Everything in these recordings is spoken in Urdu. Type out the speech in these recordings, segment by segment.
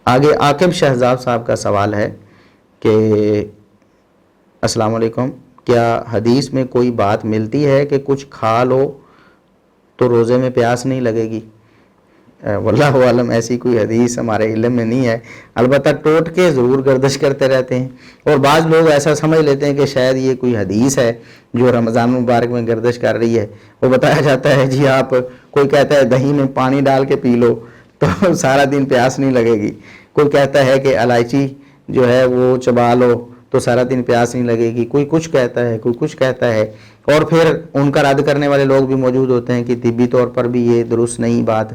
آگے عاقب شہزاد صاحب کا سوال ہے کہ السلام علیکم، کیا حدیث میں کوئی بات ملتی ہے کہ کچھ کھا لو تو روزے میں پیاس نہیں لگے گی؟ واللہ عالم ایسی کوئی حدیث ہمارے علم میں نہیں ہے، البتہ ٹوٹ کے ضرور گردش کرتے رہتے ہیں، اور بعض لوگ ایسا سمجھ لیتے ہیں کہ شاید یہ کوئی حدیث ہے جو رمضان مبارک میں گردش کر رہی ہے۔ وہ بتایا جاتا ہے جی آپ، کوئی کہتا ہے دہی میں پانی ڈال کے پی لو تو سارا دن پیاس نہیں لگے گی، کوئی کہتا ہے کہ الائچی جو ہے وہ چبا لو تو سارا دن پیاس نہیں لگے گی، کوئی کچھ کہتا ہے، کوئی کچھ کہتا ہے، اور پھر ان کا رد کرنے والے لوگ بھی موجود ہوتے ہیں کہ طبی طور پر بھی یہ درست نہیں بات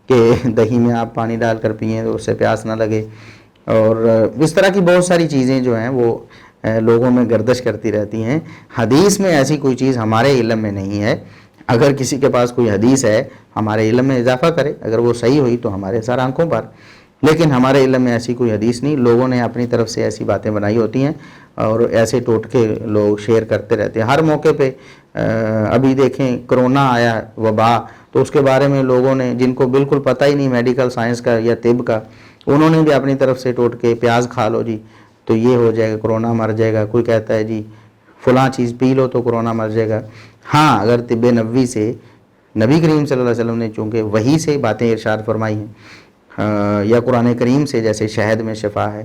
کہ دہی میں آپ پانی ڈال کر پئیں تو اس سے پیاس نہ لگے، اور اس طرح کی بہت ساری چیزیں جو ہیں وہ لوگوں میں گردش کرتی رہتی ہیں۔ حدیث میں ایسی کوئی چیز ہمارے علم میں نہیں ہے۔ اگر کسی کے پاس کوئی حدیث ہے ہمارے علم میں اضافہ کرے، اگر وہ صحیح ہوئی تو ہمارے سر آنکھوں پر، لیکن ہمارے علم میں ایسی کوئی حدیث نہیں، لوگوں نے اپنی طرف سے ایسی باتیں بنائی ہوتی ہیں اور ایسے ٹوٹکے لوگ شیئر کرتے رہتے ہیں ہر موقع پہ۔ ابھی دیکھیں کرونا آیا، وبا، تو اس کے بارے میں لوگوں نے، جن کو بالکل پتہ ہی نہیں میڈیکل سائنس کا یا طب کا، انہوں نے بھی اپنی طرف سے ٹوٹکے، پیاز کھا لو جی تو یہ ہو جائے گا، کرونا مر جائے گا، کوئی کہتا ہے جی فلاں چیز پی لو تو کرونا مر جائے گا۔ ہاں، اگر طب نبوی سے نبی کریم صلی اللہ علیہ وسلم نے چونکہ وحی سے باتیں ارشاد فرمائی ہیں، یا قرآن کریم سے جیسے شہد میں شفا ہے،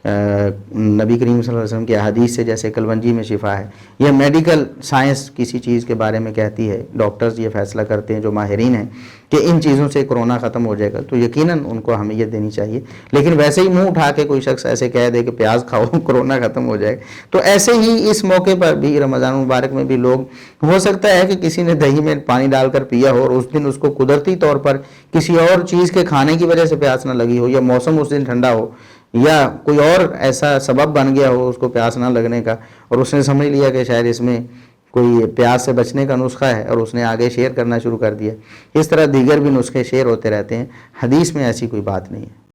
نبی کریم صلی اللہ علیہ وسلم کی احادیث سے جیسے کلونجی میں شفا ہے، یا میڈیکل سائنس کسی چیز کے بارے میں کہتی ہے، ڈاکٹرز یہ فیصلہ کرتے ہیں جو ماہرین ہیں کہ ان چیزوں سے کرونا ختم ہو جائے گا، تو یقیناً ان کو اہمیت دینی چاہیے۔ لیکن ویسے ہی منہ اٹھا کے کوئی شخص ایسے کہہ دے کہ پیاز کھاؤ کرونا ختم ہو جائے، تو ایسے ہی اس موقع پر بھی رمضان مبارک میں بھی لوگ، ہو سکتا ہے کہ کسی نے دہی میں پانی ڈال کر پیا ہو اور اس دن اس کو قدرتی طور پر کسی اور چیز کے کھانے کی وجہ سے پیاس نہ لگی ہو، یا موسم اس دن ٹھنڈا ہو، یا کوئی اور ایسا سبب بن گیا ہو اس کو پیاس نہ لگنے کا، اور اس نے سمجھ لیا کہ شاید اس میں کوئی پیاس سے بچنے کا نسخہ ہے اور اس نے آگے شیئر کرنا شروع کر دیا۔ اس طرح دیگر بھی نسخے شیئر ہوتے رہتے ہیں، حدیث میں ایسی کوئی بات نہیں ہے۔